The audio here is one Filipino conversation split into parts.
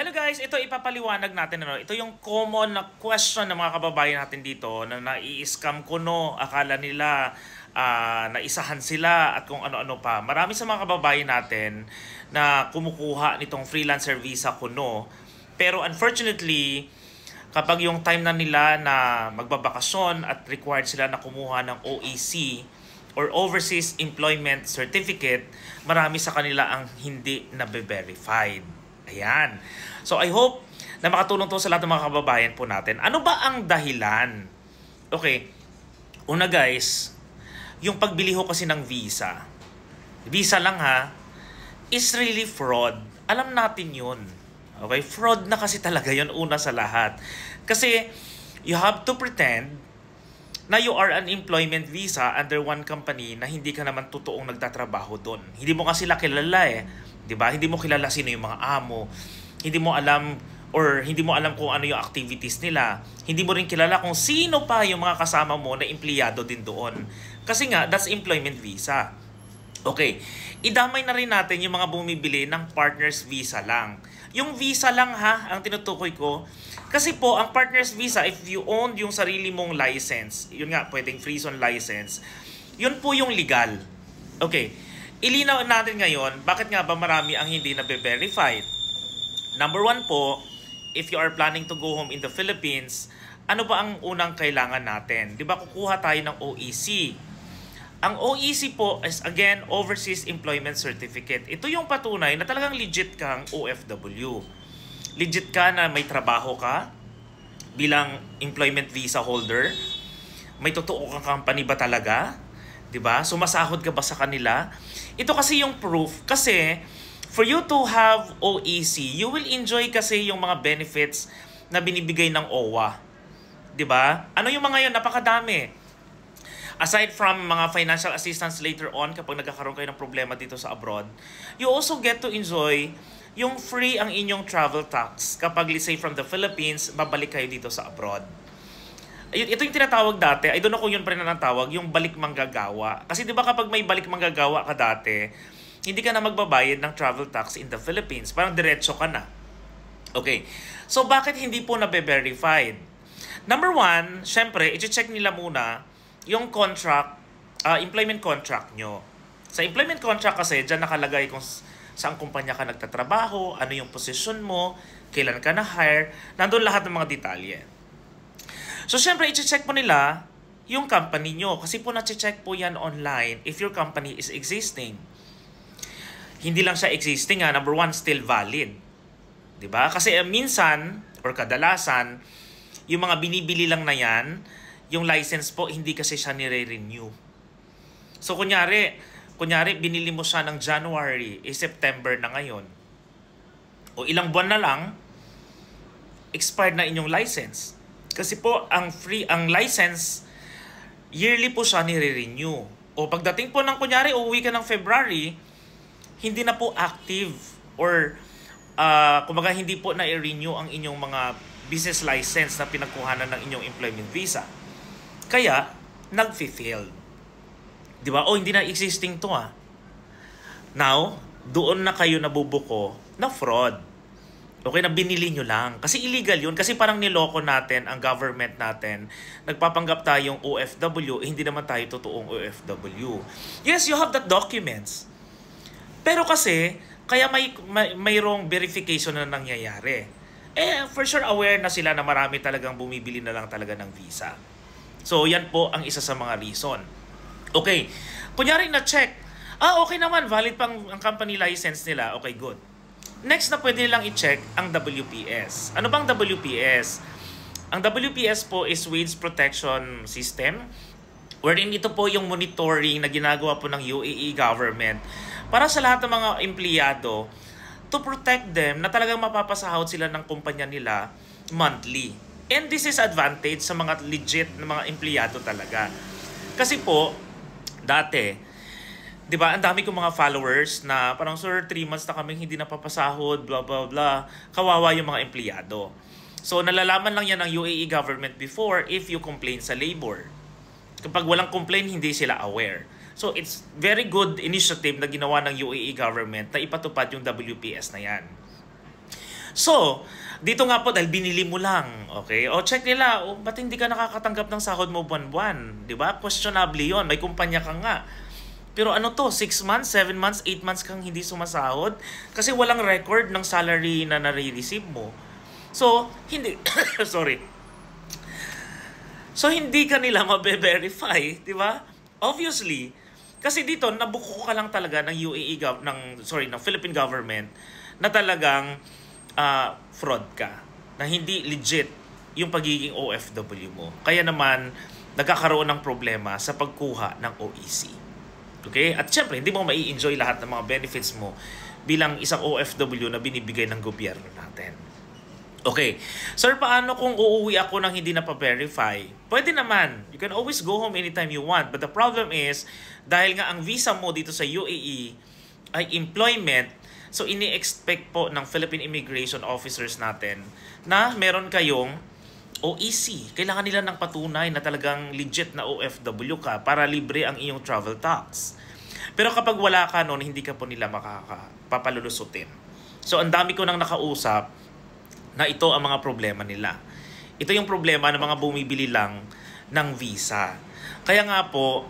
Hello guys, ito ipapaliwanag natin. Ito yung common na question ng mga kababayan natin dito na nai-scam kuno. Akala nila naisahan sila at kung ano-ano pa. Marami sa mga kababayan natin na kumukuha nitong freelancer visa kuno. Pero unfortunately, kapag yung time na nila na magbabakasyon at required sila na kumuha ng OEC or Overseas Employment Certificate, marami sa kanila ang hindi na-verified. Ayan. So I hope na makatulong to sa lahat ng mga kababayan po natin. Ano ba ang dahilan? Okay. Una guys, yung pagbili ho kasi ng visa. Visa lang ha, is really fraud. Alam natin yun. Okay? Fraud na kasi talaga yun una sa lahat. Kasi you have to pretend na you are an employment visa under one company na hindi ka naman totoong nagtatrabaho doon. Hindi mo kasi sila kilala eh. 'Di ba? Hindi mo kilala sino yung mga amo. Hindi mo alam kung ano yung activities nila. Hindi mo rin kilala kung sino pa yung mga kasama mo na empleyado din doon. Kasi nga, that's employment visa. Okay. Idamay na rin natin yung mga bumibili ng partner's visa lang. Yung visa lang ha, ang tinutukoy ko. Kasi po, ang partner's visa, if you own yung sarili mong license, yun nga, pwedeng freeze-on license, yun po yung legal. Okay. Ilinaw natin ngayon, bakit nga ba marami ang hindi na-verified? Number one po, if you are planning to go home in the Philippines, ano ba ang unang kailangan natin? Di ba kukuha tayo ng OEC? Ang OEC po is again, Overseas Employment Certificate. Ito yung patunay na talagang legit kang OFW. Legit ka na may trabaho ka bilang employment visa holder. May totoo kang company ba talaga? 'Di ba? Sumasahod ka ba sa kanila? Ito kasi yung proof kasi for you to have OEC, you will enjoy kasi yung mga benefits na binibigay ng OWA. 'Di ba? Ano yung mga 'yon? Napakadami. Aside from mga financial assistance later on kapag nagkakaroon kayo ng problema dito sa abroad, you also get to enjoy yung free ang inyong travel tax kapag let's say from the Philippines, babalik kayo dito sa abroad. Ito yung tinatawag dati, I don't know kung yun pa rin ang tawag, yung balik manggagawa. Kasi di ba kapag may balik manggagawa ka dati, hindi ka na magbabayad ng travel tax in the Philippines. Parang diretso ka na. Okay. So bakit hindi po na-verified? Number one, syempre, i-check nila muna yung contract, employment contract nyo. Sa employment contract kasi, dyan nakalagay kung saan kumpanya ka nagtatrabaho, ano yung position mo, kailan ka na-hire, nandun lahat ng mga detalye. So, syempre, i-check po nila yung company nyo. Kasi po na-check po yan online if your company is existing. Hindi lang siya existing ha. Number one, still valid. Diba? Kasi minsan, or kadalasan, yung mga binibili lang na yan, yung license po, hindi kasi siya nire-renew. So, kunyari, binili mo siya ng January, September na ngayon. O ilang buwan na lang, expired na inyong license. Kasi po, ang license, yearly po siya nire-renew. O pagdating po ng kunyari, uuwi ka ng February, hindi na po active. Or, kumbaga hindi po na-renew ang inyong mga business license na pinagkuhanan ng inyong employment visa. Kaya, nag-fail. Diba? O, hindi na existing to Now, doon na kayo nabubuko na fraud. Okay, na binili nyo lang. Kasi illegal yun. Kasi parang niloko natin, ang government natin. Nagpapanggap tayong OFW, hindi naman tayo totoong OFW. Yes, you have that documents. Pero kasi, kaya mayroong verification na nangyayari. For sure aware na sila na marami talagang bumibili na lang talaga ng visa. So, yan po ang isa sa mga reason. Okay. Kunyari na-check. Okay naman, valid pang ang company license nila. Okay, good. Next na pwede nilang i-check ang WPS. Ano bang WPS? Ang WPS po is Wage Protection System, wherein ito po yung monitoring na ginagawa po ng UAE government para sa lahat ng mga empleyado to protect them na talagang mapapasahod sila ng kumpanya nila monthly. And this is advantage sa mga legit na mga empleyado talaga. Kasi po, dati, di ba, ang dami kong mga followers na parang, sir, 3 months na kami hindi napapasahod, blah, blah, blah. Kawawa yung mga empleyado. So, nalalaman lang yan ng UAE government before if you complain sa labor. Kapag walang complain, hindi sila aware. So, it's very good initiative na ginawa ng UAE government na ipatupad yung WPS na yan. So, dito nga po dahil binili mo lang, okay? O check nila, ba't hindi ka nakakatanggap ng sahod mo buwan-buwan? 'Di ba? Questionable 'yon. May kumpanya ka nga. Pero ano to, 6 months, 7 months, 8 months kang hindi sumasahod kasi walang record ng salary na nare-receive mo. So, hindi, sorry. So, hindi ka nila mabe-verify, di ba? Obviously. Kasi dito, nabuko ka lang talaga ng ng Philippine government na talagang fraud ka. Na hindi legit yung pagiging OFW mo. Kaya naman, nagkakaroon ng problema sa pagkuha ng OEC. Okay? At syempre, hindi mo mai-enjoy lahat ng mga benefits mo bilang isang OFW na binibigay ng gobyerno natin. Okay. Sir, paano kung uuwi ako nang hindi na pa-verify? Pwede naman. You can always go home anytime you want. But the problem is, dahil nga ang visa mo dito sa UAE ay employment, so ini-expect po ng Philippine Immigration Officers natin na meron kayong OEC. Kailangan nila ng patunay na talagang legit na OFW ka para libre ang iyong travel tax. Pero kapag wala ka noon, hindi ka po nila makakapapalulusutin. So, ang dami ko nang nakausap na ito ang mga problema nila. Ito yung problema ng mga bumibili lang ng visa. Kaya nga po,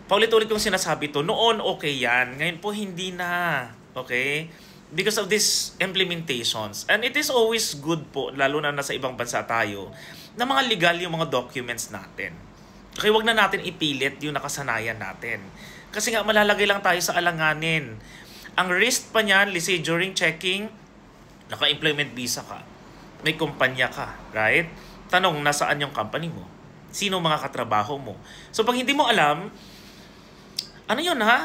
paulit-ulit kong sinasabi to, noon okay yan, ngayon po hindi na. Okay? Because of these implementations. And it is always good po, lalo na nasa ibang bansa tayo, na mga legal yung mga documents natin. Okay, wag na natin ipilit yung nakasanayan natin. Kasi nga malalagay lang tayo sa alanganin. Ang risk pa niyan, let's say during checking, naka-employment visa ka. May kumpanya ka, right? Tanong, nasaan yung company mo? Sino mga katrabaho mo? So pag hindi mo alam, ano yun ha?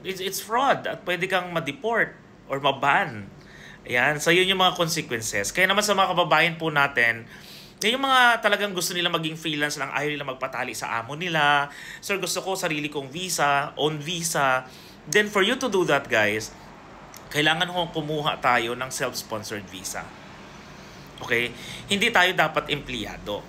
It's fraud at pwede kang ma-deport or maban. Ayan. So, yun yung mga consequences. Kaya naman sa mga kababayan po natin, yun yung mga talagang gusto nila maging freelance lang, ayaw nila magpatali sa amo nila. Sir, gusto ko sarili kong visa, own visa. Then, for you to do that, guys, kailangan kong kumuha tayo ng self-sponsored visa. Okay? Hindi tayo dapat empleyado.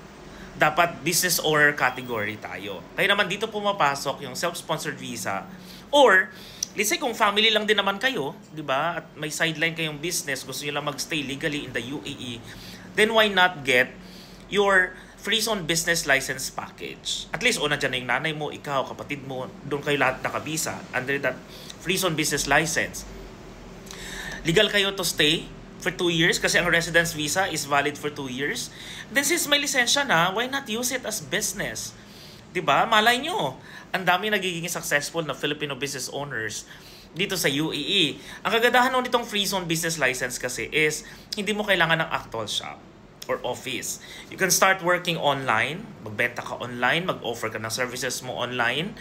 Dapat business owner category tayo. Kaya naman dito pumapasok yung self-sponsored visa or let's say kung family lang din naman kayo, di ba? At may sideline kayong business, gusto niyo lang magstay legally in the UAE, then why not get your free zone business license package? At least, nandiyan na yung nanay mo, ikaw, kapatid mo, doon kayo lahat nakabisa under that free zone business license. Legal kayo to stay for 2 years kasi ang residence visa is valid for 2 years. Then since may lisensya na, why not use it as business? Diba? Malay nyo, ang dami nagiging successful na Filipino business owners dito sa UAE. Ang kagandahan nitong free zone business license kasi is hindi mo kailangan ng actual shop or office. You can start working online, magbenta ka online, mag-offer ka ng services mo online.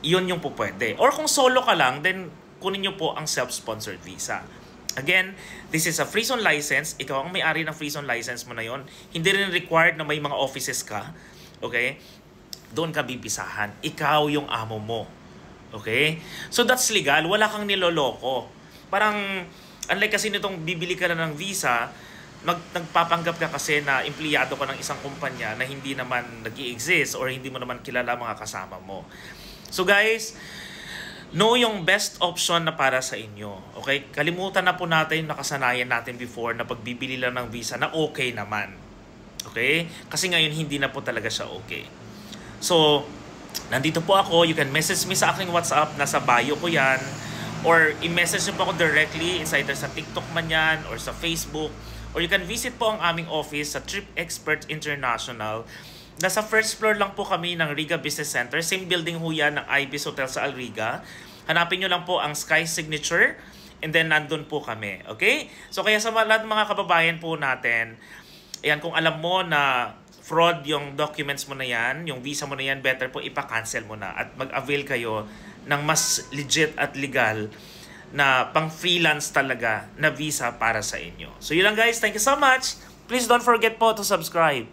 Yun yung po pwede. Or kung solo ka lang, then kunin nyo po ang self-sponsored visa. Again, this is a free zone license. Ikaw ang may-ari ng free zone license mo na yon. Hindi rin required na may mga offices ka. Okay? Doon ka bibisahan. Ikaw yung amo mo. Okay? So that's legal. Wala kang niloloko. Parang, unlike kasi nitong bibili ka na ng visa, nagpapanggap ka kasi na empleyado ka ng isang kumpanya na hindi naman nag-i-exist or hindi mo naman kilala mga kasama mo. So guys, know yung best option na para sa inyo. Okay? Kalimutan na po natin yung nakasanayan natin before na pagbibili lang ng visa na okay naman. Okay? Kasi ngayon hindi na po talaga siya okay. So, nandito po ako. You can message me sa aking WhatsApp. Nasa bio ko yan. Or i-message nyo po ako directly. It's either sa TikTok man yan or sa Facebook. Or you can visit po ang aming office sa Trip Expert International. Nasa first floor lang po kami ng Riga Business Center. Same building ho yan ng Ibis Hotel sa Alriga. Hanapin nyo lang po ang Sky Signature. And then nandun po kami. Okay? So kaya sa lahat ng mga kababayan po natin, ayan, kung alam mo na fraud yung documents mo na yan, yung visa mo na yan, better po ipa-cancel mo na at mag-avail kayo ng mas legit at legal na pang-freelance talaga na visa para sa inyo. So yun lang guys, thank you so much. Please don't forget po to subscribe.